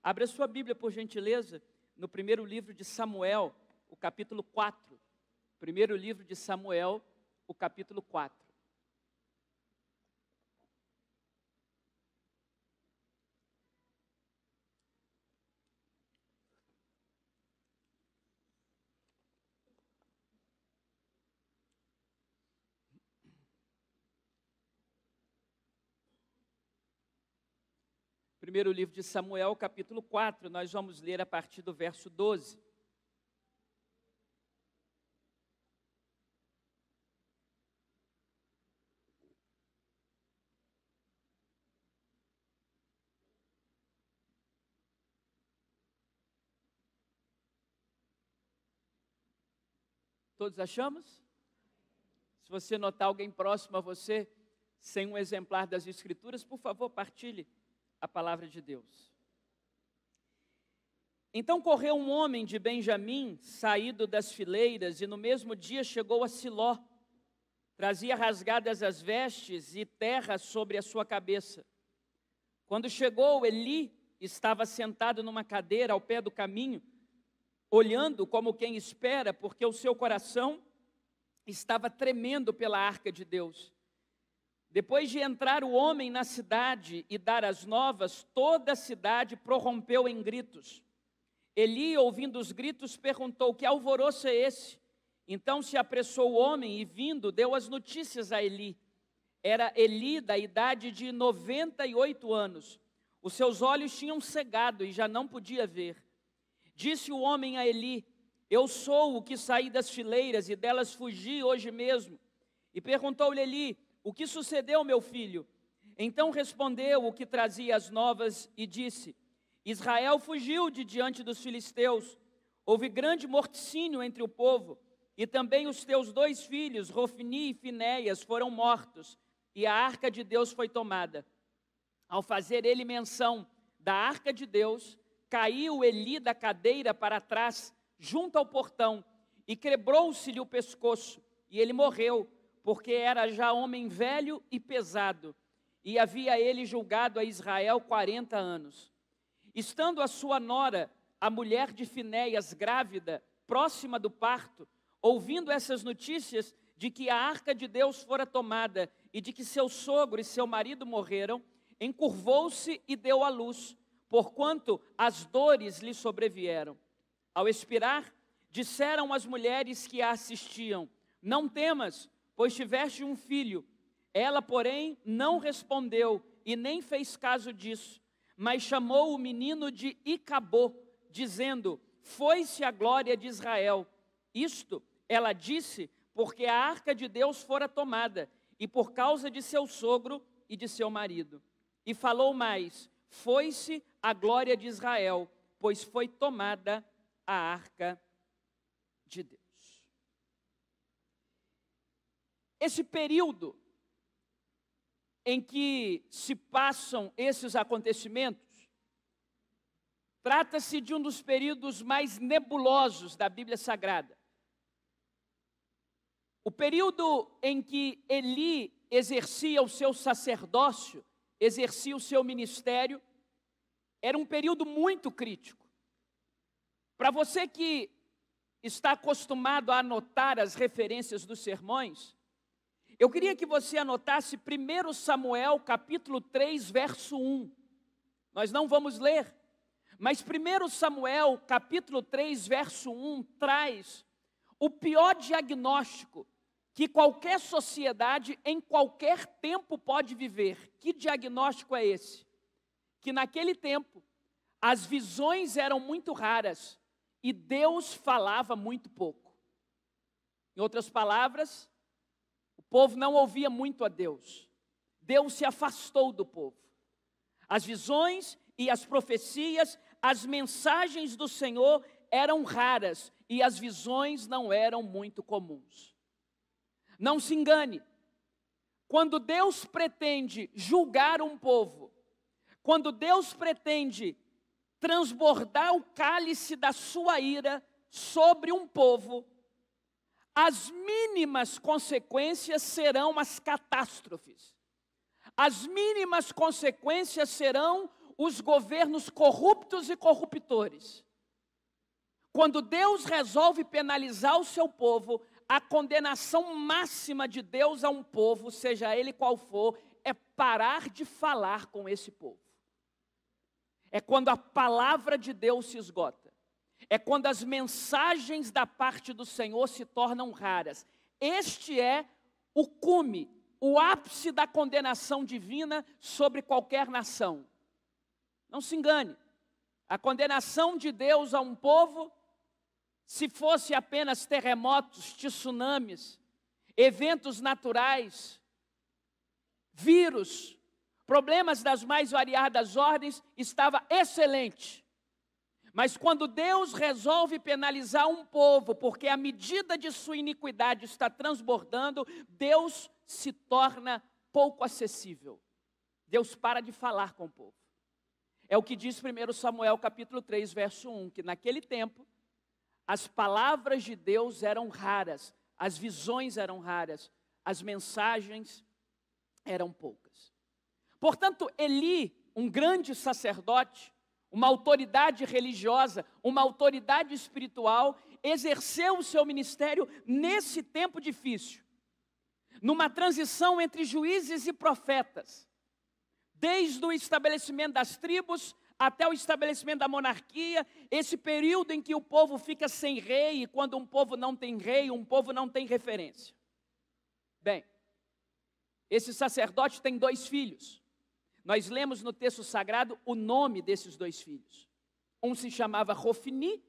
Abra sua Bíblia, por gentileza, no primeiro livro de Samuel, o capítulo 4. Primeiro livro de Samuel, o capítulo 4. Primeiro livro de Samuel, capítulo 4, nós vamos ler a partir do verso 12. Todos achamos? Se você notar alguém próximo a você, sem um exemplar das Escrituras, por favor, partilhe a palavra de Deus. Então correu um homem de Benjamim, saído das fileiras, e no mesmo dia chegou a Siló. Trazia rasgadas as vestes e terra sobre a sua cabeça. Quando chegou, Eli estava sentado numa cadeira ao pé do caminho, olhando como quem espera, porque o seu coração estava tremendo pela arca de Deus. Depois de entrar o homem na cidade e dar as novas, toda a cidade prorrompeu em gritos. Eli, ouvindo os gritos, perguntou: que alvoroço é esse? Então se apressou o homem e, vindo, deu as notícias a Eli. Era Eli da idade de 98 anos. Os seus olhos tinham cegado e já não podia ver. Disse o homem a Eli: eu sou o que saí das fileiras e delas fugi hoje mesmo. E perguntou-lhe Eli: o que sucedeu, meu filho? Então respondeu o que trazia as novas e disse: Israel fugiu de diante dos filisteus. Houve grande morticínio entre o povo, e também os teus 2 filhos, Rofni e Finéias, foram mortos, e a arca de Deus foi tomada. Ao fazer ele menção da arca de Deus, caiu Eli da cadeira para trás, junto ao portão, e quebrou-se-lhe o pescoço, e ele morreu, porque era já homem velho e pesado, e havia ele julgado a Israel 40 anos. Estando a sua nora, a mulher de Finéias, grávida, próxima do parto, ouvindo essas notícias de que a arca de Deus fora tomada e de que seu sogro e seu marido morreram, encurvou-se e deu à luz, porquanto as dores lhe sobrevieram. Ao expirar, disseram as mulheres que a assistiam: não temas, pois tiveste um filho. Ela, porém, não respondeu e nem fez caso disso, mas chamou o menino de Icabô, dizendo: foi-se a glória de Israel. Isto ela disse porque a arca de Deus fora tomada, e por causa de seu sogro e de seu marido. E falou mais: foi-se a glória de Israel, pois foi tomada a arca de Deus. Esse período em que se passam esses acontecimentos, trata-se de um dos períodos mais nebulosos da Bíblia Sagrada. O período em que Eli exercia o seu sacerdócio, exercia o seu ministério, era um período muito crítico. Para você que está acostumado a anotar as referências dos sermões, eu queria que você anotasse 1 Samuel, capítulo 3, verso 1. Nós não vamos ler, mas 1 Samuel, capítulo 3, verso 1, traz o pior diagnóstico que qualquer sociedade, em qualquer tempo, pode viver. Que diagnóstico é esse? Que naquele tempo, as visões eram muito raras e Deus falava muito pouco. Em outras palavras, o povo não ouvia muito a Deus. Deus se afastou do povo. As visões e as profecias, as mensagens do Senhor eram raras e as visões não eram muito comuns. Não se engane, quando Deus pretende julgar um povo, quando Deus pretende transbordar o cálice da sua ira sobre um povo, as mínimas consequências serão as catástrofes. As mínimas consequências serão os governos corruptos e corruptores. Quando Deus resolve penalizar o seu povo, a condenação máxima de Deus a um povo, seja ele qual for, é parar de falar com esse povo. É quando a palavra de Deus se esgota. É quando as mensagens da parte do Senhor se tornam raras. Este é o cume, o ápice da condenação divina sobre qualquer nação. Não se engane, a condenação de Deus a um povo, se fosse apenas terremotos, tsunamis, eventos naturais, vírus, problemas das mais variadas ordens, estava excelente. Mas quando Deus resolve penalizar um povo, porque a medida de sua iniquidade está transbordando, Deus se torna pouco acessível. Deus para de falar com o povo. É o que diz 1 Samuel capítulo 3, verso 1, que naquele tempo, as palavras de Deus eram raras, as visões eram raras, as mensagens eram poucas. Portanto, Eli, um grande sacerdote, uma autoridade religiosa, uma autoridade espiritual, exerceu o seu ministério nesse tempo difícil, numa transição entre juízes e profetas, desde o estabelecimento das tribos até o estabelecimento da monarquia, esse período em que o povo fica sem rei, e quando um povo não tem rei, um povo não tem referência. Bem, esse sacerdote tem 2 filhos. Nós lemos no texto sagrado o nome desses 2 filhos. Um se chamava Rofni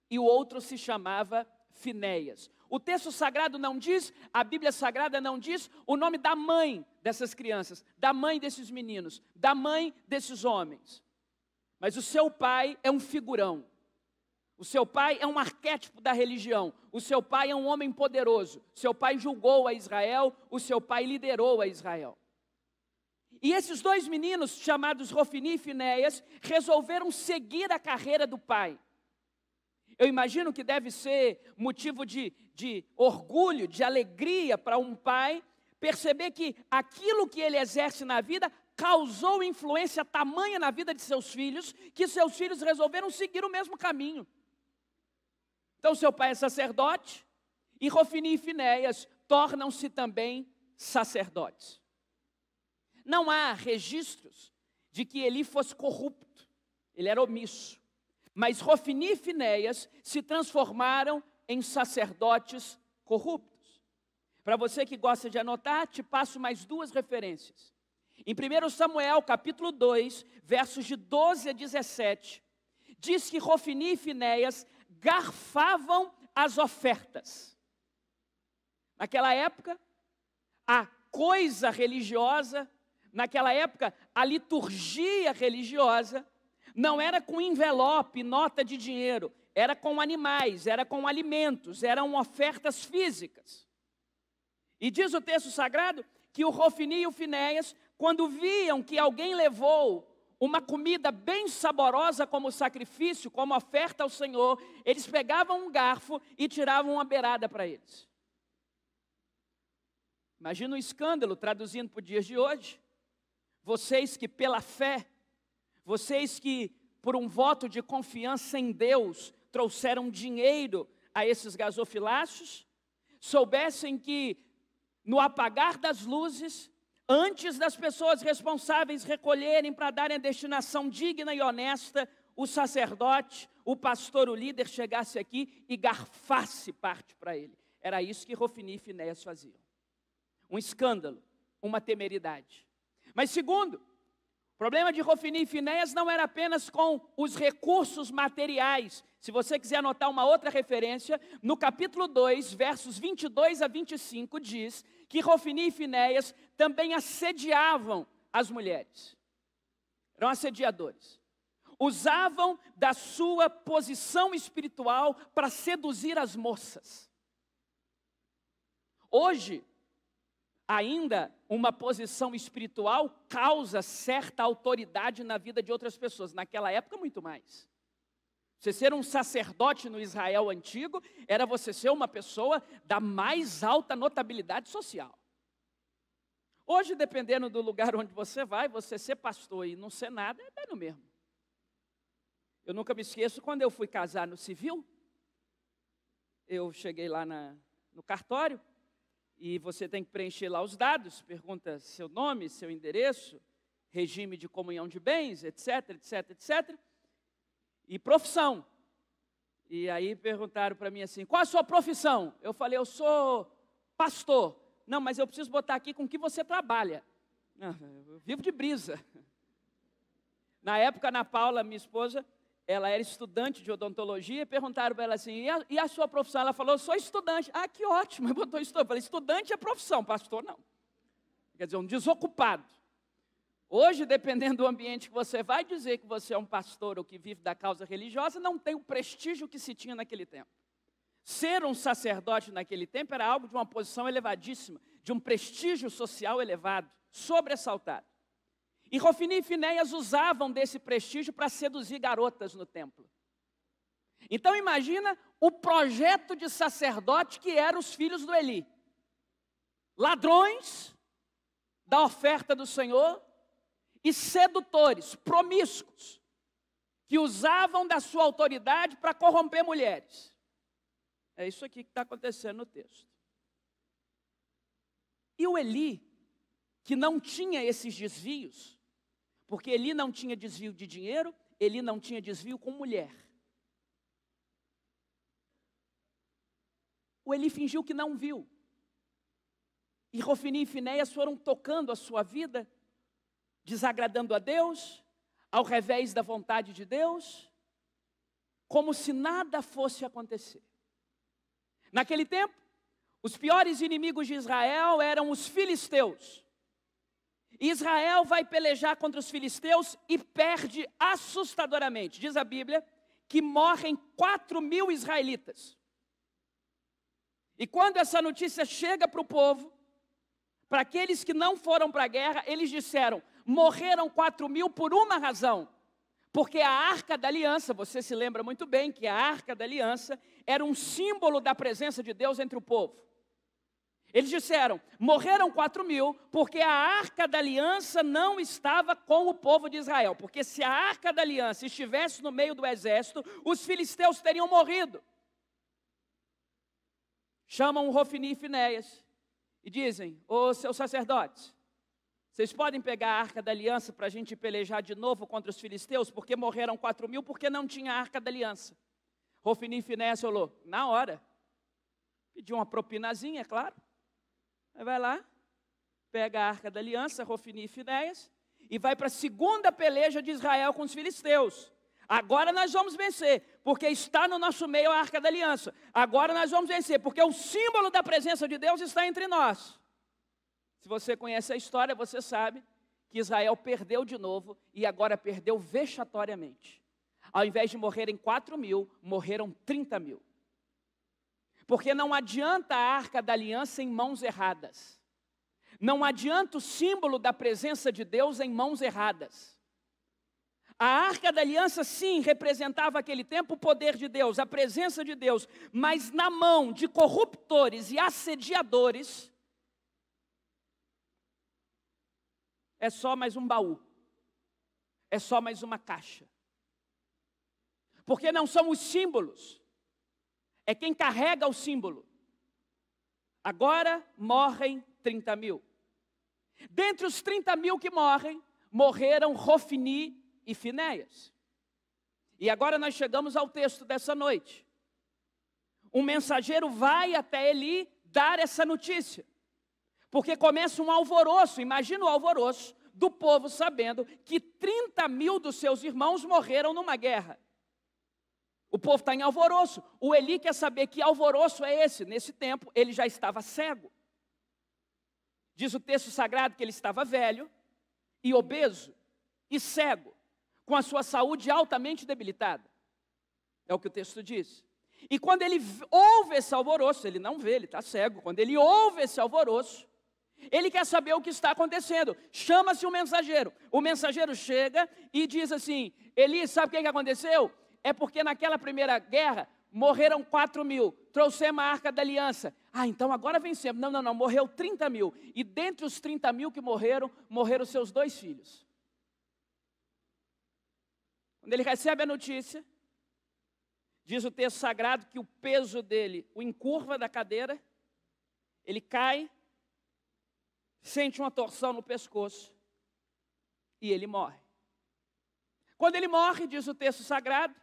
e o outro se chamava Finéias. O texto sagrado não diz, a Bíblia Sagrada não diz o nome da mãe dessas crianças, da mãe desses meninos, da mãe desses homens. Mas o seu pai é um figurão. O seu pai é um arquétipo da religião. O seu pai é um homem poderoso. O seu pai julgou a Israel, o seu pai liderou a Israel. E esses 2 meninos, chamados Rofni e Finéias, resolveram seguir a carreira do pai. Eu imagino que deve ser motivo de orgulho, de alegria para um pai, perceber que aquilo que ele exerce na vida causou influência tamanha na vida de seus filhos, que seus filhos resolveram seguir o mesmo caminho. Então seu pai é sacerdote, e Rofni e Finéias tornam-se também sacerdotes. Não há registros de que Eli fosse corrupto, ele era omisso. Mas Rofni e Finéias se transformaram em sacerdotes corruptos. Para você que gosta de anotar, te passo mais 2 referências. Em 1 Samuel, capítulo 2, versos de 12 a 17, diz que Rofni e Finéias garfavam as ofertas. Naquela época, a coisa religiosa, naquela época, a liturgia religiosa, não era com envelope, nota de dinheiro, era com animais, era com alimentos, eram ofertas físicas. E diz o texto sagrado que o Rofni e o Finéias, quando viam que alguém levou uma comida bem saborosa como sacrifício, como oferta ao Senhor, eles pegavam um garfo e tiravam uma beirada para eles. Imagina o escândalo, traduzindo para os dias de hoje. Vocês que pela fé, vocês que por um voto de confiança em Deus, trouxeram dinheiro a esses gasofiláceos, soubessem que no apagar das luzes, antes das pessoas responsáveis recolherem para darem a destinação digna e honesta, o sacerdote, o pastor, o líder chegasse aqui e garfasse parte para ele. Era isso que Rofni e Finéias faziam. Um escândalo, uma temeridade. Mas segundo, o problema de Rofni e Finéias não era apenas com os recursos materiais. Se você quiser anotar uma outra referência, no capítulo 2, versos 22 a 25, diz que Rofni e Finéias também assediavam as mulheres. Eram assediadores. Usavam da sua posição espiritual para seduzir as moças. Hoje, ainda uma posição espiritual causa certa autoridade na vida de outras pessoas. Naquela época, muito mais. Você ser um sacerdote no Israel antigo era você ser uma pessoa da mais alta notabilidade social. Hoje, dependendo do lugar onde você vai, você ser pastor e não ser nada, é no mesmo. Eu nunca me esqueço, quando eu fui casar no civil, eu cheguei lá no cartório, e você tem que preencher lá os dados, pergunta seu nome, seu endereço, regime de comunhão de bens, etc, etc, etc, e profissão. E aí perguntaram para mim assim, qual a sua profissão? Eu falei, eu sou pastor. Não, mas eu preciso botar aqui com que você trabalha. Eu vivo de brisa. Na época, Ana Paula, minha esposa, ela era estudante de odontologia, e perguntaram para ela assim, e a sua profissão? Ela falou, eu sou estudante. Ah, que ótimo, eu botou estudante. Eu falei, estudante é profissão, pastor não. Quer dizer, um desocupado. Hoje, dependendo do ambiente que você vai, dizer que você é um pastor ou que vive da causa religiosa, não tem o prestígio que se tinha naquele tempo. Ser um sacerdote naquele tempo era algo de uma posição elevadíssima, de um prestígio social elevado, sobressaltado. E Rofini e Finéias usavam desse prestígio para seduzir garotas no templo. Então imagina o projeto de sacerdote que eram os filhos do Eli. Ladrões da oferta do Senhor e sedutores, promíscuos, que usavam da sua autoridade para corromper mulheres. É isso aqui que está acontecendo no texto. E o Eli, que não tinha esses desvios, porque Eli não tinha desvio de dinheiro, Eli não tinha desvio com mulher. O Eli fingiu que não viu. E Rofini e Finéias foram tocando a sua vida, desagradando a Deus, ao revés da vontade de Deus, como se nada fosse acontecer. Naquele tempo, os piores inimigos de Israel eram os filisteus. Israel vai pelejar contra os filisteus e perde assustadoramente. Diz a Bíblia que morrem 4.000 israelitas. E quando essa notícia chega para o povo, para aqueles que não foram para a guerra, eles disseram, morreram 4.000 por uma razão. Porque a Arca da Aliança, você se lembra muito bem que a Arca da Aliança era um símbolo da presença de Deus entre o povo. Eles disseram, morreram 4.000 porque a Arca da Aliança não estava com o povo de Israel. Porque se a Arca da Aliança estivesse no meio do exército, os filisteus teriam morrido. Chamam Rofini e Finéias e dizem, ô seus sacerdotes, vocês podem pegar a Arca da Aliança para a gente pelejar de novo contra os filisteus? Porque morreram 4.000 porque não tinha a Arca da Aliança. Rofini e Finéias falou, na hora. Pediu uma propinazinha, é claro. Aí vai lá, pega a Arca da Aliança, Rofini e Finéias, e vai para a segunda peleja de Israel com os filisteus. Agora nós vamos vencer, porque está no nosso meio a Arca da Aliança. Agora nós vamos vencer, porque o símbolo da presença de Deus está entre nós. Se você conhece a história, você sabe que Israel perdeu de novo e agora perdeu vexatoriamente. Ao invés de morrerem 4.000, morreram 30.000. Porque não adianta a Arca da Aliança em mãos erradas. Não adianta o símbolo da presença de Deus em mãos erradas. A Arca da Aliança, sim, representava aquele tempo o poder de Deus, a presença de Deus, mas na mão de corruptores e assediadores, é só mais um baú, é só mais uma caixa. Porque não são os símbolos, é quem carrega o símbolo. Agora morrem 30.000. Dentre os 30.000 que morrem, morreram Rofini e Finéias. E agora nós chegamos ao texto dessa noite. Um mensageiro vai até Eli dar essa notícia. Porque começa um alvoroço, imagina o alvoroço do povo sabendo que 30.000 dos seus irmãos morreram numa guerra. O povo está em alvoroço. O Eli quer saber que alvoroço é esse. Nesse tempo, ele já estava cego. Diz o texto sagrado que ele estava velho e obeso e cego, com a sua saúde altamente debilitada. É o que o texto diz. E quando ele ouve esse alvoroço, ele não vê, ele está cego. Quando ele ouve esse alvoroço, ele quer saber o que está acontecendo. Chama-se o mensageiro. O mensageiro chega e diz assim, Eli, sabe o que aconteceu? É porque naquela primeira guerra morreram 4.000, trouxemos a Arca da Aliança. Ah, então agora vencemos. Não, não, não, morreu 30 mil. E dentre os 30 mil que morreram, morreram seus 2 filhos. Quando ele recebe a notícia, diz o texto sagrado que o peso dele o encurva da cadeira, ele cai, sente uma torção no pescoço e ele morre. Quando ele morre, diz o texto sagrado,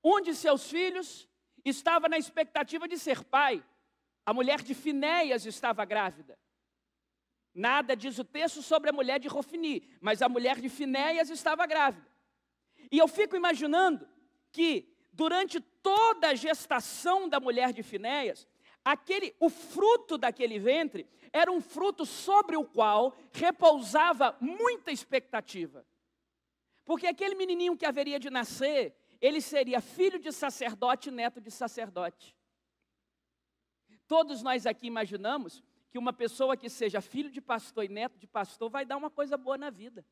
um de seus filhos estava na expectativa de ser pai. A mulher de Finéias estava grávida. Nada diz o texto sobre a mulher de Rofni, mas a mulher de Finéias estava grávida. E eu fico imaginando que durante toda a gestação da mulher de Finéias, o fruto daquele ventre era um fruto sobre o qual repousava muita expectativa. Porque aquele menininho que haveria de nascer, ele seria filho de sacerdote e neto de sacerdote. Todos nós aqui imaginamos que uma pessoa que seja filho de pastor e neto de pastor vai dar uma coisa boa na vida.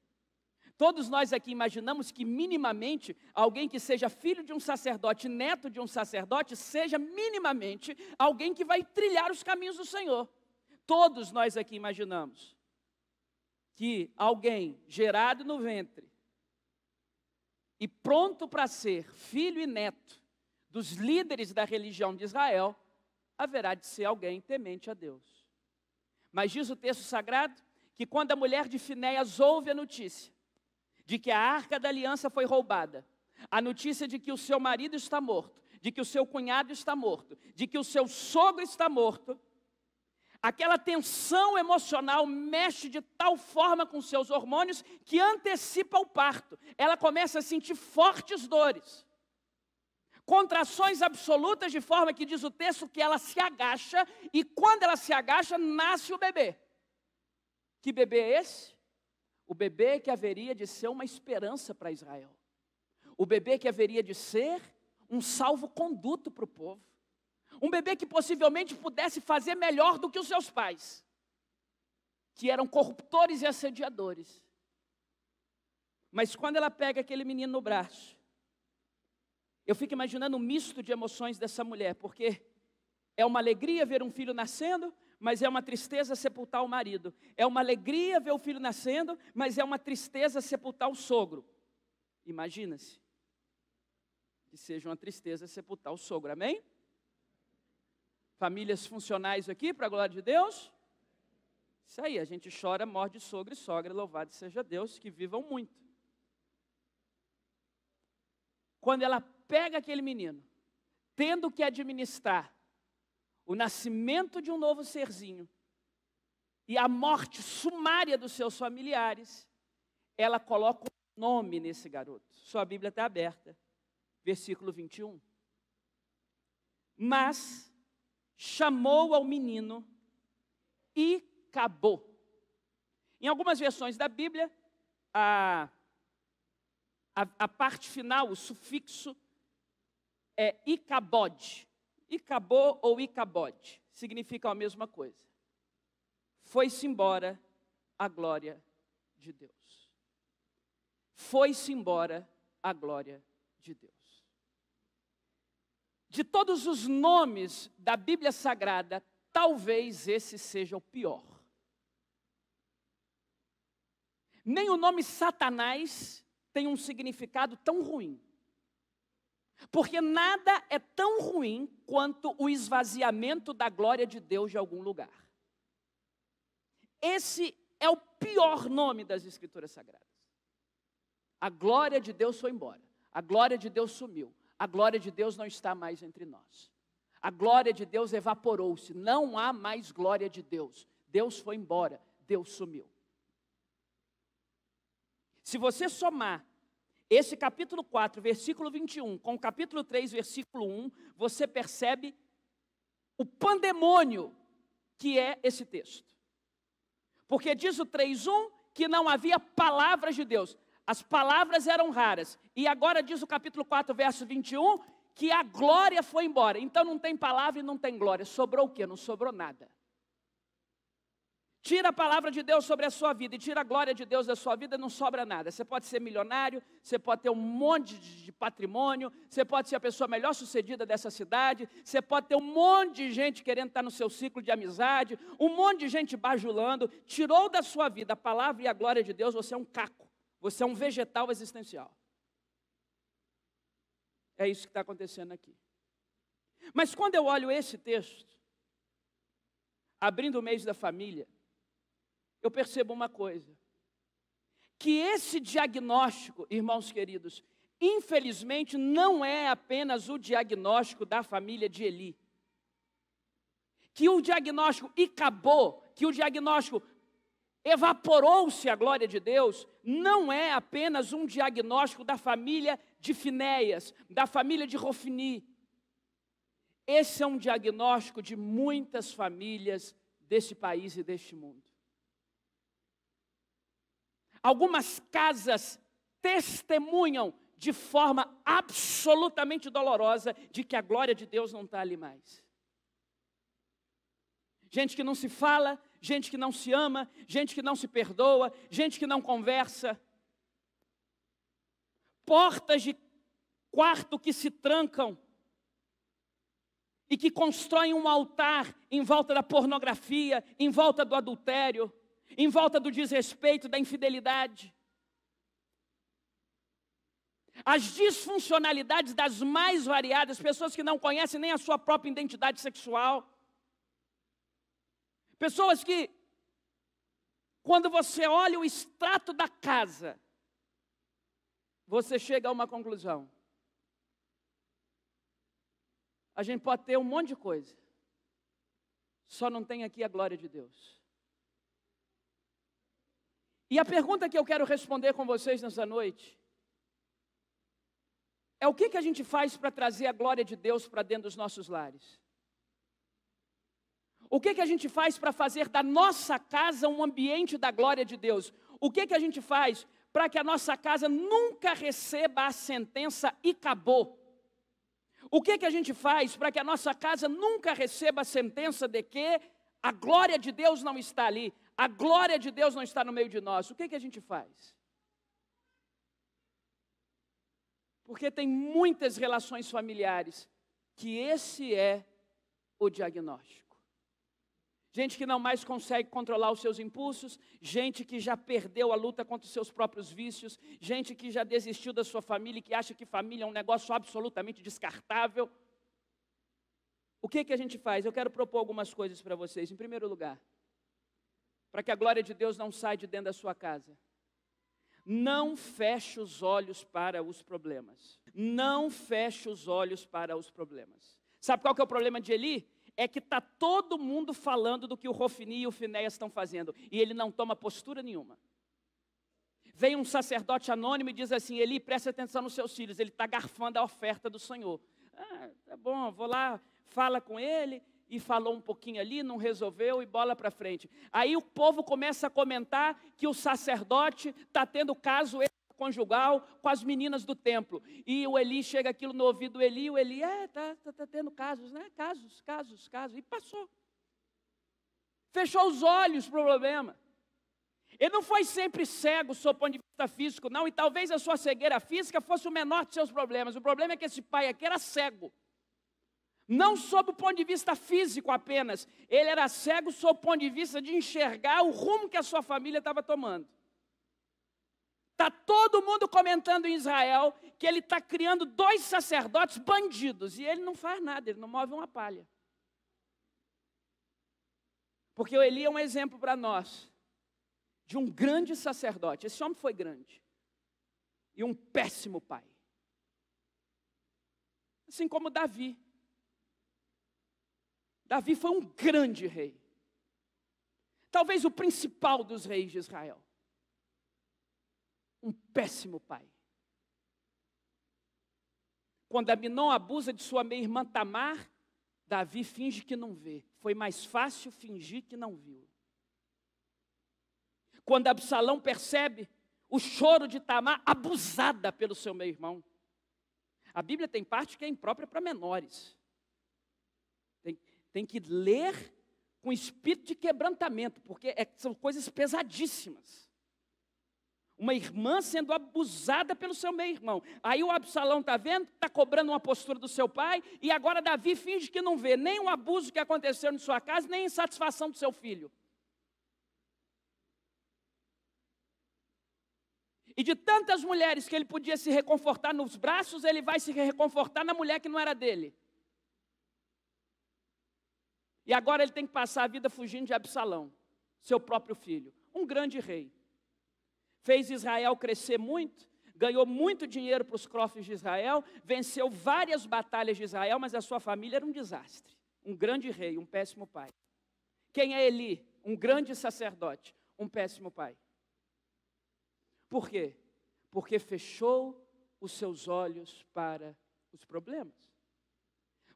Todos nós aqui imaginamos que minimamente alguém que seja filho de um sacerdote, neto de um sacerdote, seja minimamente alguém que vai trilhar os caminhos do Senhor. Todos nós aqui imaginamos que alguém gerado no ventre e pronto para ser filho e neto dos líderes da religião de Israel, haverá de ser alguém temente a Deus. Mas diz o texto sagrado que quando a mulher de Finéias ouve a notícia de que a arca da aliança foi roubada, a notícia de que o seu marido está morto, de que o seu cunhado está morto, de que o seu sogro está morto, aquela tensão emocional mexe de tal forma com seus hormônios que antecipa o parto. Ela começa a sentir fortes dores, contrações absolutas, de forma que diz o texto que ela se agacha, e quando ela se agacha, nasce o bebê. Que bebê é esse? O bebê que haveria de ser uma esperança para Israel. O bebê que haveria de ser um salvo-conduto para o povo. Um bebê que possivelmente pudesse fazer melhor do que os seus pais, que eram corruptores e assediadores. Mas quando ela pega aquele menino no braço, eu fico imaginando um misto de emoções dessa mulher, porque é uma alegria ver um filho nascendo, mas é uma tristeza sepultar o marido. É uma alegria ver o filho nascendo, mas é uma tristeza sepultar o sogro. Imagina-se que seja uma tristeza sepultar o sogro, amém? Famílias funcionais aqui, para a glória de Deus? Isso aí, a gente chora, morde sogro e sogra, louvado seja Deus, que vivam muito. Quando ela pega aquele menino, tendo que administrar o nascimento de um novo serzinho e a morte sumária dos seus familiares, ela coloca um nome nesse garoto. Sua Bíblia está aberta, versículo 21. Mas chamou ao menino e acabou. Em algumas versões da Bíblia, a parte final, o sufixo é Icabod. Icabô ou Icabode, significam a mesma coisa. Foi-se embora a glória de Deus. Foi-se embora a glória de Deus. De todos os nomes da Bíblia Sagrada, talvez esse seja o pior. Nem o nome Satanás tem um significado tão ruim. Porque nada é tão ruim quanto o esvaziamento da glória de Deus de algum lugar. Esse é o pior nome das Escrituras Sagradas. A glória de Deus foi embora. A glória de Deus sumiu. A glória de Deus não está mais entre nós. A glória de Deus evaporou-se. Não há mais glória de Deus. Deus foi embora. Deus sumiu. Se você somar esse capítulo 4, versículo 21, com o capítulo 3, versículo 1, você percebe o pandemônio que é esse texto. Porque diz o 3:1 que não havia palavras de Deus. As palavras eram raras. E agora diz o capítulo 4, verso 21, que a glória foi embora. Então não tem palavra e não tem glória. Sobrou o quê? Não sobrou nada. Tira a palavra de Deus sobre a sua vida e tira a glória de Deus da sua vida, não sobra nada. Você pode ser milionário, você pode ter um monte de patrimônio, você pode ser a pessoa melhor sucedida dessa cidade, você pode ter um monte de gente querendo estar no seu ciclo de amizade, um monte de gente bajulando. Tirou da sua vida a palavra e a glória de Deus, você é um caco, você é um vegetal existencial. É isso que está acontecendo aqui. Mas quando eu olho esse texto, abrindo o mês da família, eu percebo uma coisa, que esse diagnóstico, irmãos queridos, infelizmente não é apenas o diagnóstico da família de Eli. Que o diagnóstico acabou, que o diagnóstico evaporou-se a glória de Deus, não é apenas um diagnóstico da família de Finéias, da família de Rofni. Esse é um diagnóstico de muitas famílias desse país e deste mundo. Algumas casas testemunham de forma absolutamente dolorosa de que a glória de Deus não está ali mais. Gente que não se fala, gente que não se ama, gente que não se perdoa, gente que não conversa. Portas de quarto que se trancam e que constroem um altar em volta da pornografia, em volta do adultério, em volta do desrespeito, da infidelidade. As disfuncionalidades das mais variadas, pessoas que não conhecem nem a sua própria identidade sexual. Pessoas que, quando você olha o extrato da casa, você chega a uma conclusão. A gente pode ter um monte de coisa, só não tem aqui a glória de Deus. E a pergunta que eu quero responder com vocês nessa noite é: o que a gente faz para trazer a glória de Deus para dentro dos nossos lares? O que a gente faz para fazer da nossa casa um ambiente da glória de Deus? O que a gente faz para que a nossa casa nunca receba a sentença "e acabou"? O que a gente faz para que a nossa casa nunca receba a sentença de que a glória de Deus não está ali, a glória de Deus não está no meio de nós? O que a gente faz? Porque tem muitas relações familiares que esse é o diagnóstico. Gente que não mais consegue controlar os seus impulsos, gente que já perdeu a luta contra os seus próprios vícios, gente que já desistiu da sua família e que acha que família é um negócio absolutamente descartável. O que a gente faz? Eu quero propor algumas coisas para vocês. Em primeiro lugar, para que a glória de Deus não saia de dentro da sua casa, não feche os olhos para os problemas. Não feche os olhos para os problemas. Sabe qual que é o problema de Eli? É que está todo mundo falando do que o Rofni e o Finéias estão fazendo, e ele não toma postura nenhuma. Vem um sacerdote anônimo e diz assim: Eli, presta atenção nos seus filhos, ele está garfando a oferta do Senhor. Tá bom, vou lá, fala com ele, e falou um pouquinho ali, não resolveu, e bola para frente. Aí o povo começa a comentar que o sacerdote está tendo caso conjugal com as meninas do templo. E o Eli chega aquilo no ouvido do Eli, o Eli, tá tendo casos, né? Casos, e passou. Fechou os olhos para o problema. Ele não foi sempre cego, sob o ponto de vista físico, não, e talvez a sua cegueira física fosse o menor de seus problemas. O problema é que esse pai aqui era cego. Não sob o ponto de vista físico apenas, ele era cego sob o ponto de vista de enxergar o rumo que a sua família estava tomando. Está todo mundo comentando em Israel que ele está criando 2 sacerdotes bandidos, e ele não faz nada, ele não move uma palha. Porque o Eli é um exemplo para nós, de um grande sacerdote. Esse homem foi grande, e um péssimo pai. Assim como Davi. Davi foi um grande rei. Talvez o principal dos reis de Israel. Um péssimo pai. Quando Aminon abusa de sua meia-irmã Tamar, Davi finge que não vê. Foi mais fácil fingir que não viu. Quando Absalão percebe o choro de Tamar, abusada pelo seu meio-irmão. A Bíblia tem parte que é imprópria para menores. Tem que ler com espírito de quebrantamento, porque são coisas pesadíssimas. Uma irmã sendo abusada pelo seu meio-irmão. Aí o Absalão está vendo, está cobrando uma postura do seu pai, e agora Davi finge que não vê nem o abuso que aconteceu em sua casa, nem a insatisfação do seu filho. E de tantas mulheres que ele podia se reconfortar nos braços, ele vai se reconfortar na mulher que não era dele. E agora ele tem que passar a vida fugindo de Absalão, seu próprio filho, um grande rei. Fez Israel crescer muito, ganhou muito dinheiro para os cofres de Israel, venceu várias batalhas de Israel, mas a sua família era um desastre. Um grande rei, um péssimo pai. Quem é Eli? Um grande sacerdote, um péssimo pai. Por quê? Porque fechou os seus olhos para os problemas.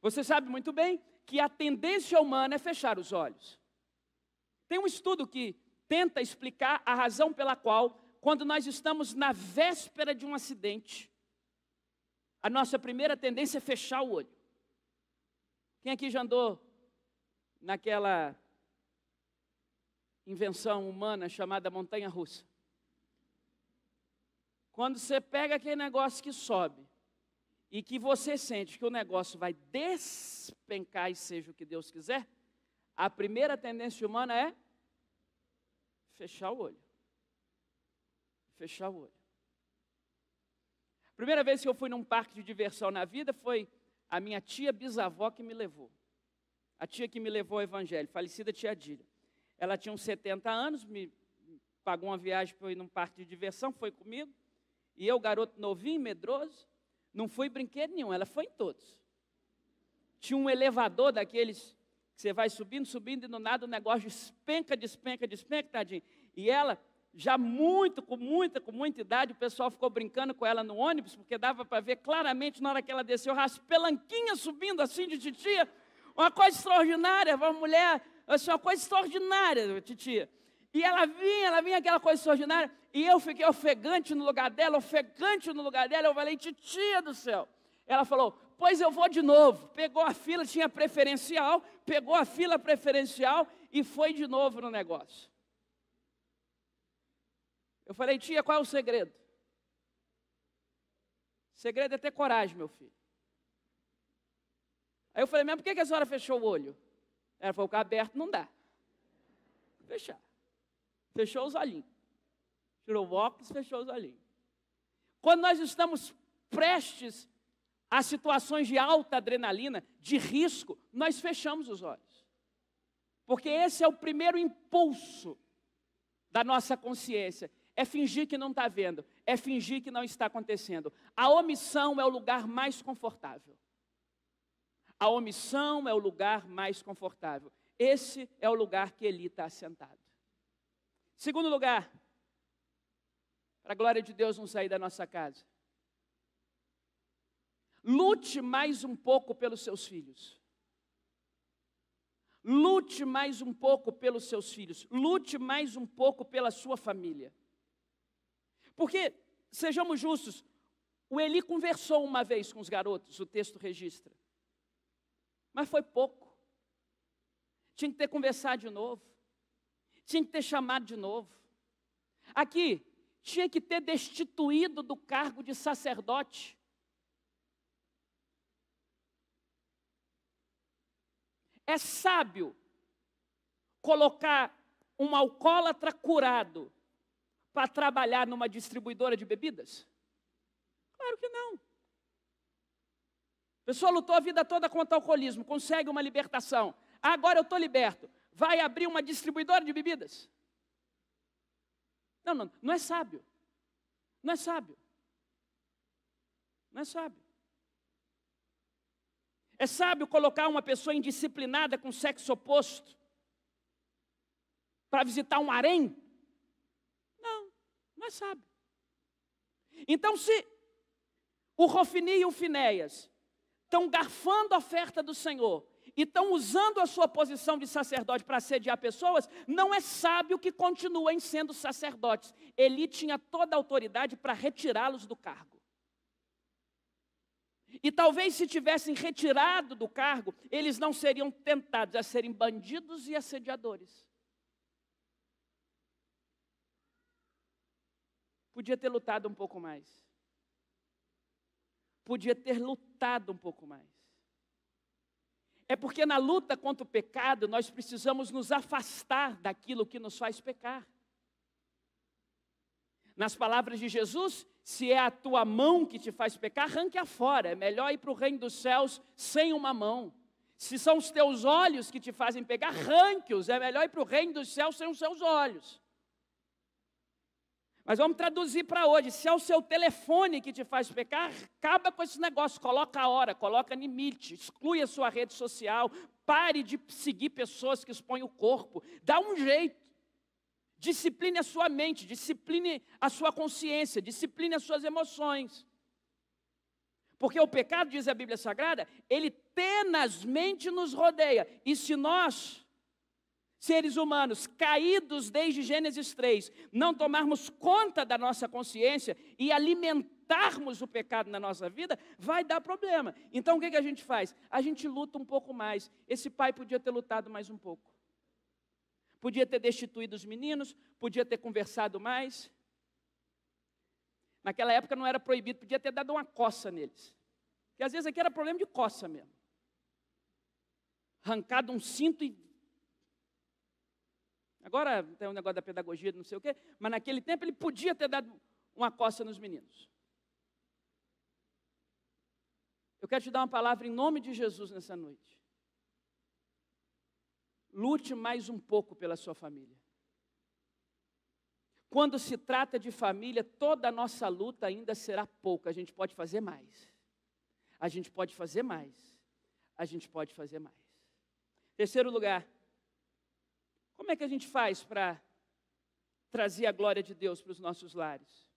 Você sabe muito bem que a tendência humana é fechar os olhos. Tem um estudo que tenta explicar a razão pela qual, quando nós estamos na véspera de um acidente, a nossa primeira tendência é fechar o olho. Quem aqui já andou naquela invenção humana chamada montanha-russa? Quando você pega aquele negócio que sobe, e que você sente que o negócio vai despencar e seja o que Deus quiser, a primeira tendência humana é fechar o olho. Fechar o olho. A primeira vez que eu fui num parque de diversão na vida foi a minha tia bisavó que me levou. A tia que me levou ao evangelho, falecida tia Dília. Ela tinha uns 70 anos, me pagou uma viagem para eu ir num parque de diversão, foi comigo. E eu, garoto novinho, medroso, não fui em brinquedo nenhum, ela foi em todos. Tinha um elevador daqueles que você vai subindo, subindo, e do nada o negócio despenca, tadinho. E ela, já com muita idade, o pessoal ficou brincando com ela no ônibus, porque dava para ver claramente na hora que ela desceu, as pelanquinhas subindo assim de titia, uma coisa extraordinária, uma mulher, assim, uma coisa extraordinária, titia. E ela vinha aquela coisa extraordinária, e eu fiquei ofegante no lugar dela, eu falei, titia do céu. Ela falou, pois eu vou de novo. Pegou a fila, tinha preferencial, pegou a fila preferencial e foi de novo no negócio. Eu falei, tia, qual é o segredo? O segredo é ter coragem, meu filho. Aí eu falei, mas por que a senhora fechou o olho? Ela falou, ficar aberto não dá. Fechar. Fechou os olhinhos. Tirou o óculos, fechou os olhinhos. Quando nós estamos prestes a situações de alta adrenalina, de risco, nós fechamos os olhos. Porque esse é o primeiro impulso da nossa consciência. É fingir que não está vendo. É fingir que não está acontecendo. A omissão é o lugar mais confortável. A omissão é o lugar mais confortável. Esse é o lugar que Eli está assentado. Segundo lugar, para a glória de Deus não sair da nossa casa. Lute mais um pouco pelos seus filhos. Lute mais um pouco pelos seus filhos. Lute mais um pouco pela sua família. Porque, sejamos justos, o Eli conversou uma vez com os garotos, o texto registra. Mas foi pouco. Tinha que ter conversado de novo. Tinha que ter chamado de novo. Aqui, tinha que ter destituído do cargo de sacerdote. É sábio colocar um alcoólatra curado para trabalhar numa distribuidora de bebidas? Claro que não. A pessoa lutou a vida toda contra o alcoolismo, consegue uma libertação. Agora eu estou liberto. Vai abrir uma distribuidora de bebidas? Não é sábio. Não é sábio. Não é sábio. É sábio colocar uma pessoa indisciplinada com sexo oposto para visitar um harém? Não é sábio. Então, se o Rofini e o Finéias estão garfando a oferta do Senhor e estão usando a sua posição de sacerdote para assediar pessoas, não é sábio que continuem sendo sacerdotes. Eli tinha toda a autoridade para retirá-los do cargo. E talvez se tivessem retirado do cargo, eles não seriam tentados a serem bandidos e assediadores. Podia ter lutado um pouco mais. Podia ter lutado um pouco mais. É porque na luta contra o pecado, nós precisamos nos afastar daquilo que nos faz pecar. Nas palavras de Jesus, se é a tua mão que te faz pecar, arranque-a fora. É melhor ir para o reino dos céus sem uma mão. Se são os teus olhos que te fazem pecar, arranque-os. É melhor ir para o reino dos céus sem os seus olhos. Mas vamos traduzir para hoje. Se é o seu telefone que te faz pecar, acaba com esse negócio. Coloca a hora, coloca limite, exclui a sua rede social. Pare de seguir pessoas que expõem o corpo. Dá um jeito. Discipline a sua mente, discipline a sua consciência, discipline as suas emoções. Porque o pecado, diz a Bíblia Sagrada, ele tenazmente nos rodeia. E se nós, seres humanos, caídos desde Gênesis 3, não tomarmos conta da nossa consciência e alimentarmos o pecado na nossa vida, vai dar problema. Então o que a gente faz? A gente luta um pouco mais. Esse pai podia ter lutado mais um pouco. Podia ter destituído os meninos, podia ter conversado mais. Naquela época não era proibido, podia ter dado uma coça neles. Porque às vezes aqui era problema de coça mesmo. Arrancado um cinto e... Agora tem um negócio da pedagogia, não sei o quê, mas naquele tempo ele podia ter dado uma coça nos meninos. Eu quero te dar uma palavra em nome de Jesus nessa noite. Lute mais um pouco pela sua família. Quando se trata de família, toda a nossa luta ainda será pouca. A gente pode fazer mais. A gente pode fazer mais. A gente pode fazer mais. Terceiro lugar, como é que a gente faz para trazer a glória de Deus para os nossos lares?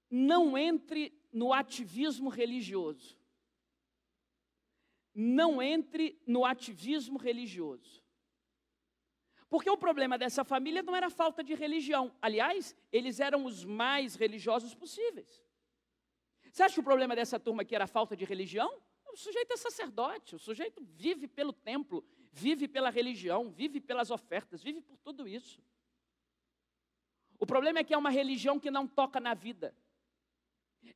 Não entre no ativismo religioso. Não entre no ativismo religioso. Porque o problema dessa família não era a falta de religião. Aliás, eles eram os mais religiosos possíveis. Você acha que o problema dessa turma aqui era a falta de religião? O sujeito é sacerdote, o sujeito vive pelo templo, vive pela religião, vive pelas ofertas, vive por tudo isso. O problema é que é uma religião que não toca na vida.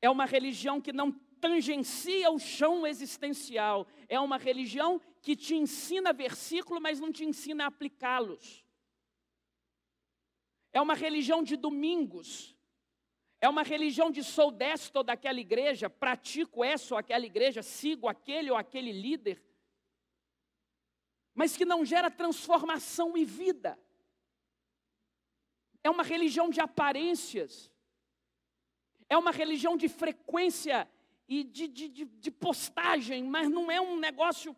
É uma religião que não tangencia o chão existencial. É uma religião que te ensina versículo, mas não te ensina a aplicá-los. É uma religião de domingos. É uma religião de sou desta ou daquela igreja, pratico essa ou aquela igreja, sigo aquele ou aquele líder, mas que não gera transformação e vida. É uma religião de aparências. É uma religião de frequência e de postagem, mas não é um negócio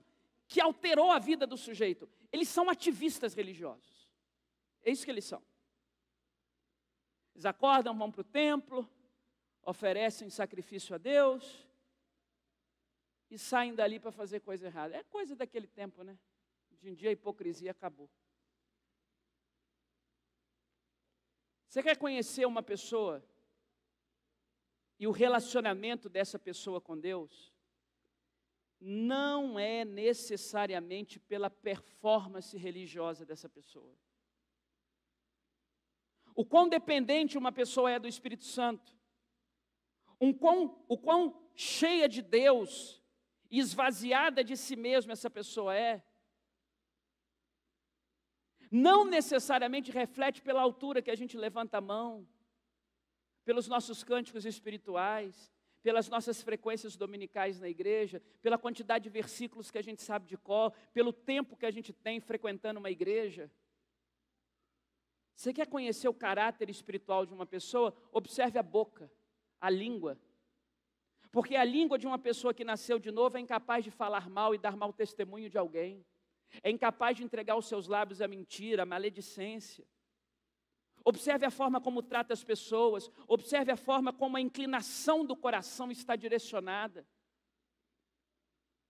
que alterou a vida do sujeito. Eles são ativistas religiosos. É isso que eles são. Eles acordam, vão para o templo, oferecem sacrifício a Deus e saem dali para fazer coisa errada. É coisa daquele tempo, né? Hoje em dia a hipocrisia acabou. Você quer conhecer uma pessoa e o relacionamento dessa pessoa com Deus? Não é necessariamente pela performance religiosa dessa pessoa. O quão dependente uma pessoa é do Espírito Santo, o quão cheia de Deus e esvaziada de si mesma essa pessoa é, não necessariamente reflete pela altura que a gente levanta a mão, pelos nossos cânticos espirituais, pelas nossas frequências dominicais na igreja, pela quantidade de versículos que a gente sabe de cor, pelo tempo que a gente tem frequentando uma igreja. Você quer conhecer o caráter espiritual de uma pessoa? Observe a boca, a língua. Porque a língua de uma pessoa que nasceu de novo é incapaz de falar mal e dar mau testemunho de alguém. É incapaz de entregar os seus lábios à mentira, à maledicência. Observe a forma como trata as pessoas. Observe a forma como a inclinação do coração está direcionada.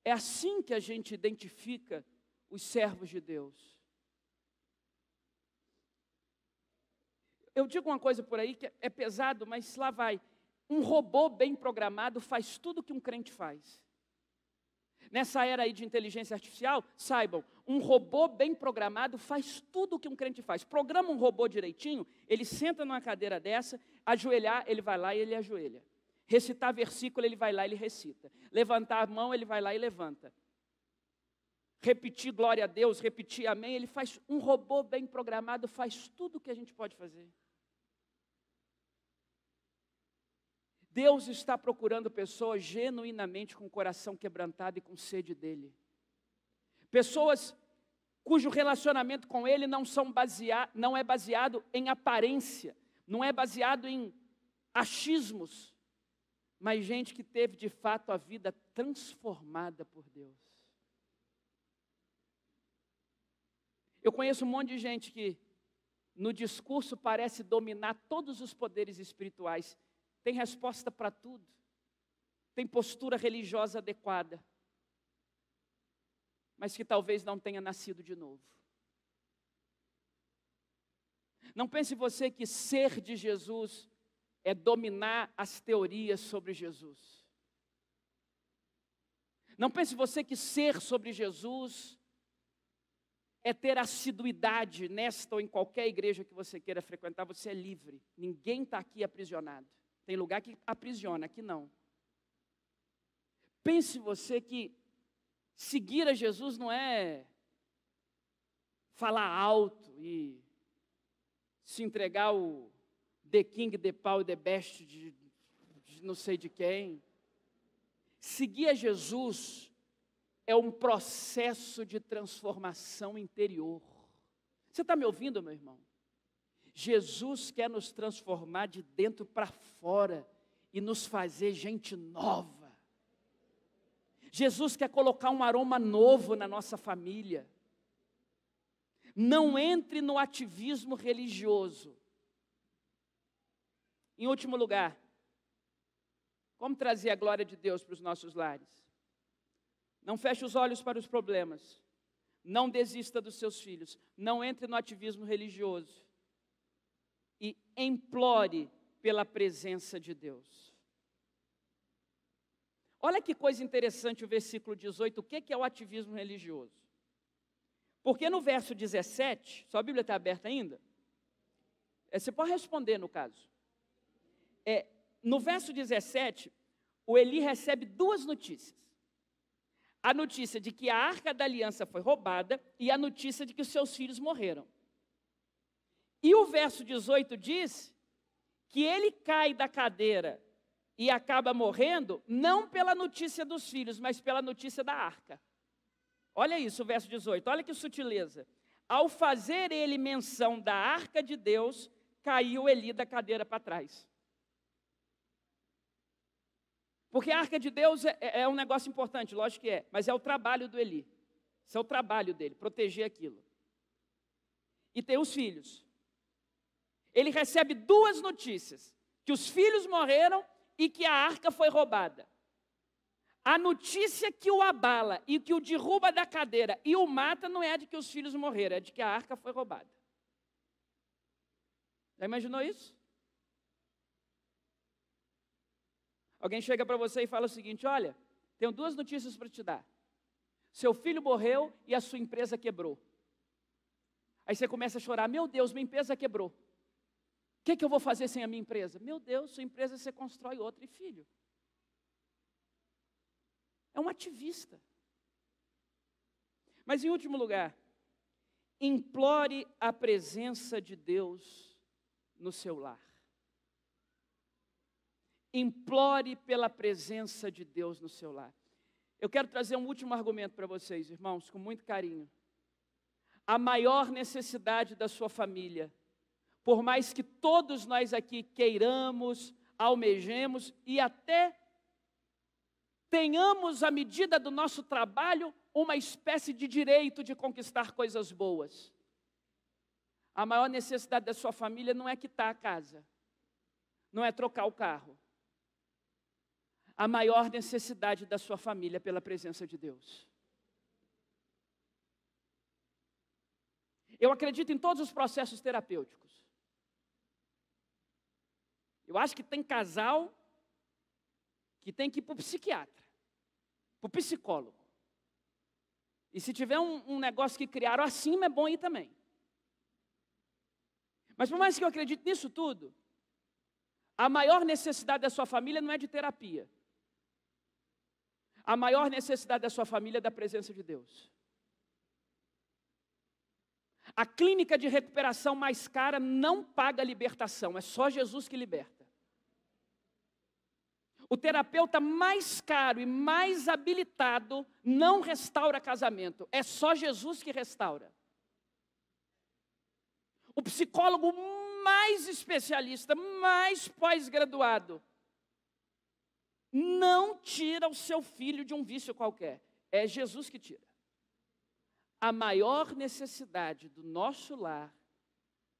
É assim que a gente identifica os servos de Deus. Eu digo uma coisa por aí que é pesado, mas lá vai. um robô bem programado faz tudo que um crente faz. Nessa era aí de inteligência artificial, saibam, um robô bem programado faz tudo o que um crente faz. Programa um robô direitinho, ele senta numa cadeira dessa, ajoelhar, ele vai lá e ele ajoelha. Recitar versículo, ele vai lá e ele recita. Levantar a mão, ele vai lá e levanta. Repetir glória a Deus, repetir amém, ele faz, um robô bem programado faz tudo o que a gente pode fazer. Deus está procurando pessoas genuinamente com o coração quebrantado e com sede dEle. Pessoas cujo relacionamento com Ele não é baseado em aparência, não é baseado em achismos, mas gente que teve de fato a vida transformada por Deus. Eu conheço um monte de gente que no discurso parece dominar todos os poderes espirituais, tem resposta para tudo, tem postura religiosa adequada, mas que talvez não tenha nascido de novo. Não pense você que ser de Jesus é dominar as teorias sobre Jesus. Não pense você que ser sobre Jesus é ter assiduidade nesta ou em qualquer igreja que você queira frequentar. Você é livre, ninguém está aqui aprisionado. Tem lugar que aprisiona, aqui não. Pense você que seguir a Jesus não é falar alto e se entregar o the king, the power, the best de não sei de quem. Seguir a Jesus é um processo de transformação interior. Você está me ouvindo, meu irmão? Jesus quer nos transformar de dentro para fora e nos fazer gente nova. Jesus quer colocar um aroma novo na nossa família. Não entre no ativismo religioso. Em último lugar, como trazer a glória de Deus para os nossos lares? Não feche os olhos para os problemas. Não desista dos seus filhos. Não entre no ativismo religioso. E implore pela presença de Deus. Olha que coisa interessante o versículo 18, o que é o ativismo religioso? Porque no verso 17, sua Bíblia está aberta ainda? Você pode responder no caso. No verso 17, o Eli recebe duas notícias. A notícia de que a arca da aliança foi roubada e a notícia de que os seus filhos morreram. E o verso 18 diz que ele cai da cadeira e acaba morrendo, não pela notícia dos filhos, mas pela notícia da arca. Olha isso, o verso 18, olha que sutileza. Ao fazer ele menção da arca de Deus, caiu Eli da cadeira para trás. Porque a arca de Deus é um negócio importante, lógico que é, mas é o trabalho do Eli. Isso é o trabalho dele, proteger aquilo. E tem os filhos. Ele recebe duas notícias, que os filhos morreram e que a arca foi roubada. A notícia que o abala e que o derruba da cadeira e o mata não é de que os filhos morreram, é de que a arca foi roubada. Já imaginou isso? Alguém chega para você e fala o seguinte, olha, tenho duas notícias para te dar. Seu filho morreu e a sua empresa quebrou. Aí você começa a chorar, meu Deus, minha empresa quebrou. O que eu vou fazer sem a minha empresa? Meu Deus, sua empresa você constrói outra e filho. É um ativista. Mas em último lugar, implore a presença de Deus no seu lar. Implore pela presença de Deus no seu lar. Eu quero trazer um último argumento para vocês, irmãos, com muito carinho. A maior necessidade da sua família, por mais que todos nós aqui queiramos, almejemos e até tenhamos, à medida do nosso trabalho, uma espécie de direito de conquistar coisas boas. A maior necessidade da sua família não é quitar a casa, não é trocar o carro. A maior necessidade da sua família é pela presença de Deus. Eu acredito em todos os processos terapêuticos. Eu acho que tem casal que tem que ir para o psiquiatra, para o psicólogo. E se tiver um negócio que criaram acima, é bom ir também. Mas por mais que eu acredite nisso tudo, a maior necessidade da sua família não é de terapia. A maior necessidade da sua família é da presença de Deus. A clínica de recuperação mais cara não paga libertação, é só Jesus que liberta. O terapeuta mais caro e mais habilitado não restaura casamento, é só Jesus que restaura. O psicólogo mais especialista, mais pós-graduado, não tira o seu filho de um vício qualquer, é Jesus que tira. A maior necessidade do nosso lar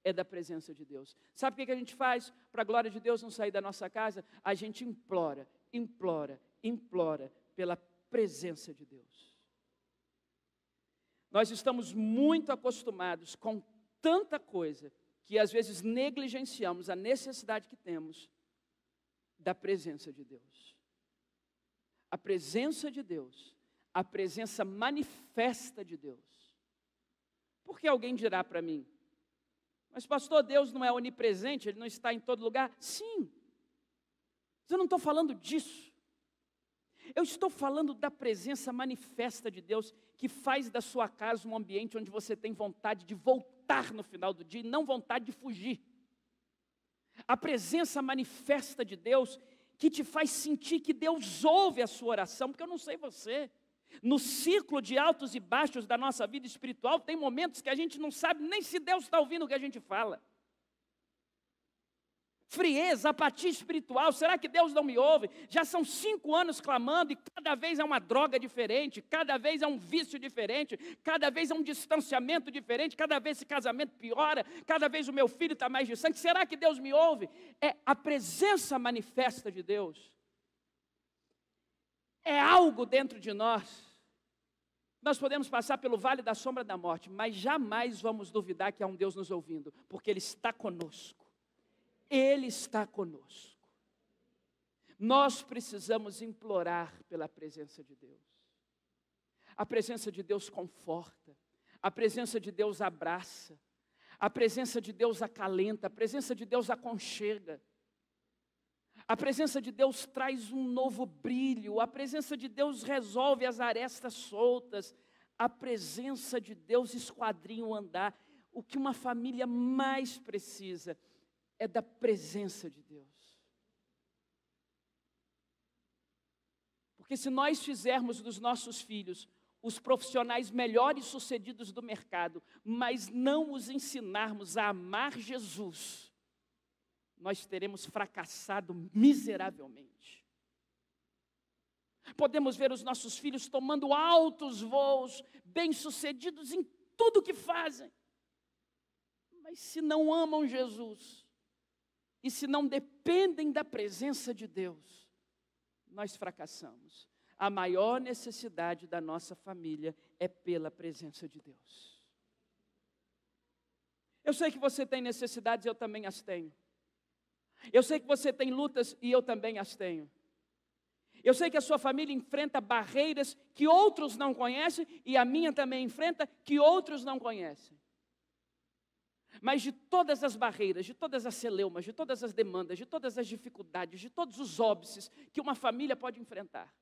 é da presença de Deus. Sabe o que a gente faz para a glória de Deus não sair da nossa casa? A gente implora, implora, implora pela presença de Deus. Nós estamos muito acostumados com tanta coisa que às vezes negligenciamos a necessidade que temos da presença de Deus. A presença de Deus, a presença manifesta de Deus. Porque alguém dirá para mim, mas pastor, Deus não é onipresente, Ele não está em todo lugar? Sim, mas eu não estou falando disso. Eu estou falando da presença manifesta de Deus, que faz da sua casa um ambiente onde você tem vontade de voltar no final do dia e não vontade de fugir. A presença manifesta de Deus que te faz sentir que Deus ouve a sua oração, porque eu não sei você. No ciclo de altos e baixos da nossa vida espiritual, tem momentos que a gente não sabe nem se Deus está ouvindo o que a gente fala. Frieza, apatia espiritual, será que Deus não me ouve? Já são 5 anos clamando e cada vez é uma droga diferente, cada vez é um vício diferente, cada vez é um distanciamento diferente, cada vez esse casamento piora, cada vez o meu filho está mais distante. Será que Deus me ouve? É a presença manifesta de Deus. É algo dentro de nós. Nós podemos passar pelo vale da sombra da morte, mas jamais vamos duvidar que há um Deus nos ouvindo, porque Ele está conosco. Ele está conosco. Nós precisamos implorar pela presença de Deus. A presença de Deus conforta, a presença de Deus abraça, a presença de Deus acalenta, a presença de Deus aconchega. A presença de Deus traz um novo brilho, a presença de Deus resolve as arestas soltas, a presença de Deus esquadrinha o andar. O que uma família mais precisa é da presença de Deus. Porque se nós fizermos dos nossos filhos os profissionais melhores sucedidos do mercado, mas não os ensinarmos a amar Jesus, nós teremos fracassado miseravelmente. Podemos ver os nossos filhos tomando altos voos, bem-sucedidos em tudo que fazem. Mas se não amam Jesus, e se não dependem da presença de Deus, nós fracassamos. A maior necessidade da nossa família é pela presença de Deus. Eu sei que você tem necessidades, eu também as tenho. Eu sei que você tem lutas e eu também as tenho. Eu sei que a sua família enfrenta barreiras que outros não conhecem e a minha também enfrenta que outros não conhecem. Mas de todas as barreiras, de todas as celeumas, de todas as demandas, de todas as dificuldades, de todos os óbices que uma família pode enfrentar,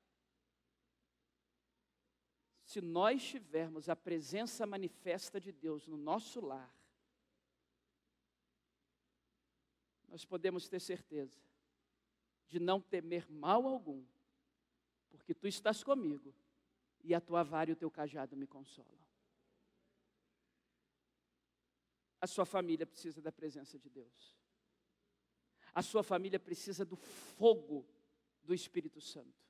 se nós tivermos a presença manifesta de Deus no nosso lar, nós podemos ter certeza de não temer mal algum, porque tu estás comigo e a tua vara e o teu cajado me consolam. A sua família precisa da presença de Deus. A sua família precisa do fogo do Espírito Santo.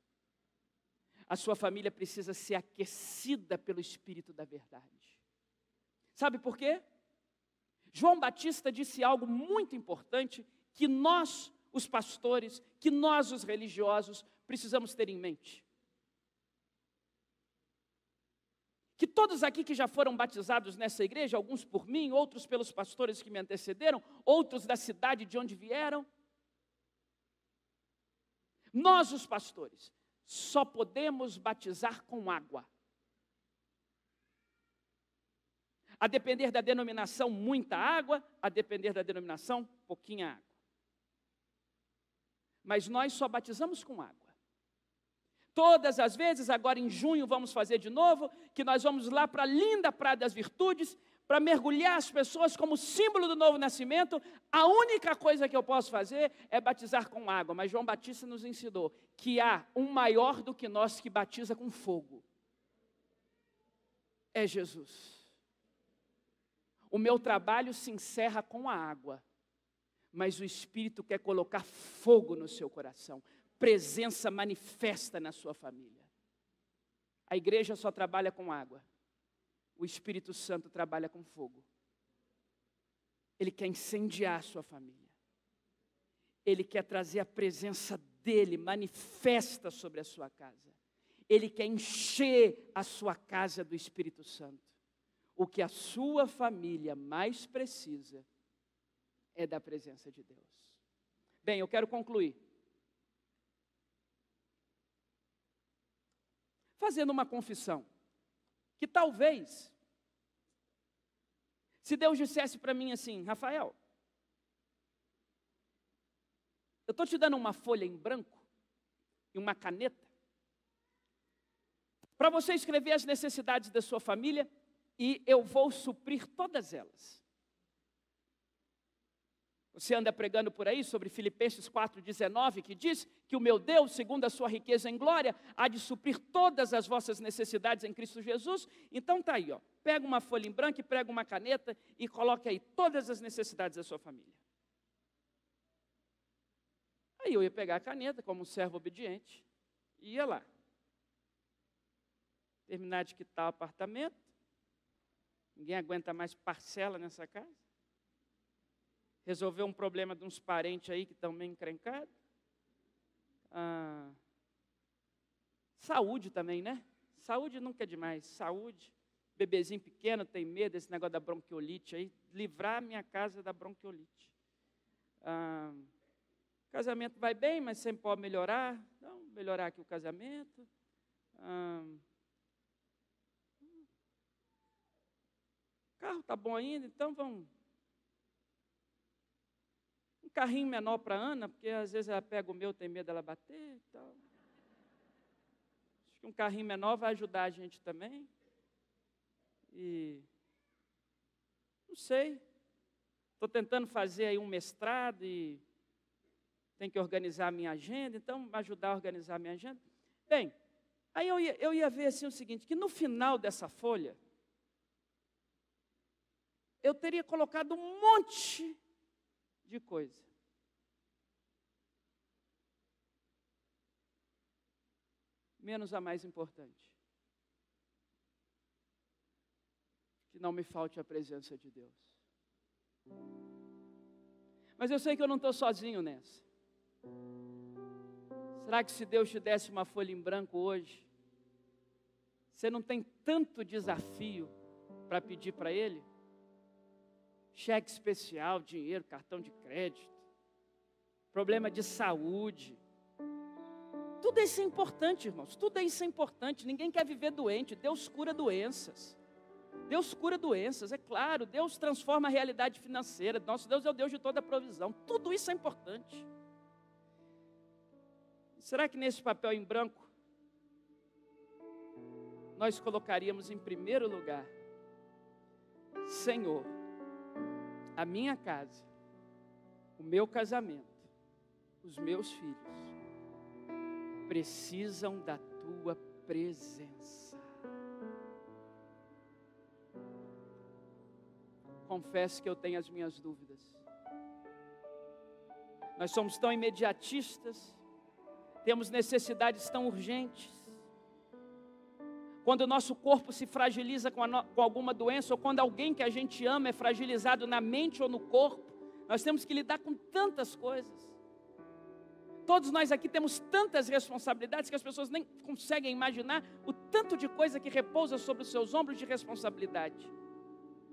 A sua família precisa ser aquecida pelo Espírito da verdade. Sabe por quê? João Batista disse algo muito importante que nós, os pastores, que nós, os religiosos, precisamos ter em mente. Que todos aqui que já foram batizados nessa igreja, alguns por mim, outros pelos pastores que me antecederam, outros da cidade de onde vieram, Nós, os pastores, só podemos batizar com água. A depender da denominação, muita água, a depender da denominação, pouquinha água. Mas nós só batizamos com água. Todas as vezes, agora em junho vamos fazer de novo, que nós vamos lá para a linda Praia das Virtudes, para mergulhar as pessoas como símbolo do novo nascimento. A única coisa que eu posso fazer é batizar com água, mas João Batista nos ensinou que há um maior do que nós que batiza com fogo. É Jesus. O meu trabalho se encerra com a água, mas o Espírito quer colocar fogo no seu coração, presença manifesta na sua família. A igreja só trabalha com água, o Espírito Santo trabalha com fogo. Ele quer incendiar a sua família, ele quer trazer a presença dele manifesta sobre a sua casa, ele quer encher a sua casa do Espírito Santo. O que a sua família mais precisa é da presença de Deus. Bem, eu quero concluir fazendo uma confissão, que talvez, se Deus dissesse para mim assim: Rafael, eu estou te dando uma folha em branco e uma caneta, para você escrever as necessidades da sua família, e eu vou suprir todas elas. Você anda pregando por aí sobre Filipenses 4,19, que diz que o meu Deus, segundo a sua riqueza em glória, há de suprir todas as vossas necessidades em Cristo Jesus. Então está aí, ó, pega uma folha em branco e prega uma caneta e coloque aí todas as necessidades da sua família. Aí eu ia pegar a caneta como um servo obediente e ia lá. Terminar de quitar o apartamento. Ninguém aguenta mais parcela nessa casa. Resolver um problema de uns parentes aí que estão meio encrencados. Saúde também, né? Saúde nunca é demais. Saúde. Bebezinho pequeno tem medo desse negócio da bronquiolite aí. Livrar a minha casa da bronquiolite. Casamento vai bem, mas sempre pode melhorar. Então, melhorar aqui o casamento. Carro está bom ainda, então vamos. Um carrinho menor para a Ana, porque às vezes ela pega o meu, tem medo dela bater e tal. Acho que um carrinho menor vai ajudar a gente também. E não sei. Estou tentando fazer aí um mestrado e tenho que organizar a minha agenda, então ajudar a organizar a minha agenda. Bem, aí eu ia ver assim o seguinte, que no final dessa folha, eu teria colocado um monte de coisa. Menos a mais importante. Que não me falte a presença de Deus. Mas eu sei que eu não estou sozinho nessa. Será que se Deus te desse uma folha em branco hoje, você não tem tanto desafio para pedir para Ele? Cheque especial, dinheiro, cartão de crédito, problema de saúde. Tudo isso é importante, irmãos, tudo isso é importante. Ninguém quer viver doente, Deus cura doenças. Deus cura doenças, é claro, Deus transforma a realidade financeira, nosso Deus é o Deus de toda a provisão, tudo isso é importante. Será que nesse papel em branco, nós colocaríamos em primeiro lugar: Senhor, a minha casa, o meu casamento, os meus filhos, precisam da tua presença. Confesso que eu tenho as minhas dúvidas. Nós somos tão imediatistas, temos necessidades tão urgentes. Quando o nosso corpo se fragiliza com alguma doença, ou quando alguém que a gente ama é fragilizado na mente ou no corpo, nós temos que lidar com tantas coisas. Todos nós aqui temos tantas responsabilidades que as pessoas nem conseguem imaginar o tanto de coisa que repousa sobre os seus ombros de responsabilidade.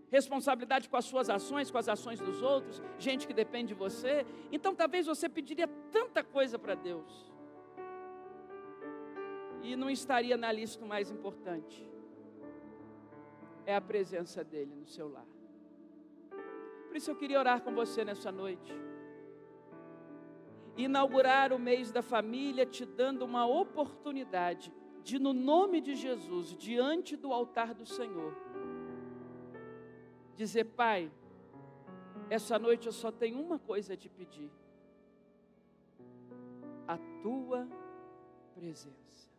Responsabilidade com as suas ações, com as ações dos outros, gente que depende de você. Então talvez você pediria tanta coisa para Deus. e não estaria na lista o mais importante. É a presença dele no seu lar. Por isso eu queria orar com você nessa noite. Inaugurar o mês da família, te dando uma oportunidade de, no nome de Jesus, diante do altar do Senhor, dizer: Pai, essa noite eu só tenho uma coisa a te pedir: a tua presença.